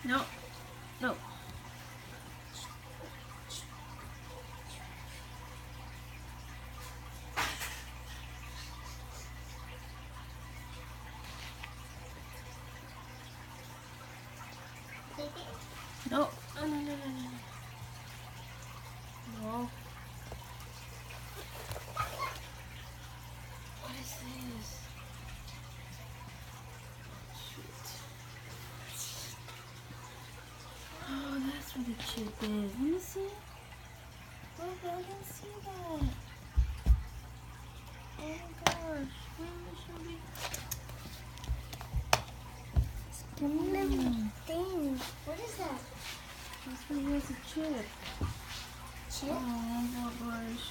No. No. Take it. No. No, no, no, no, no. No. What is this? Shoot. Oh, that's where the chip is. Let me see. Look, I can see that. Oh my gosh. Where should we? Thing. What is that? That's where he has a chip. Chip? Oh my gosh.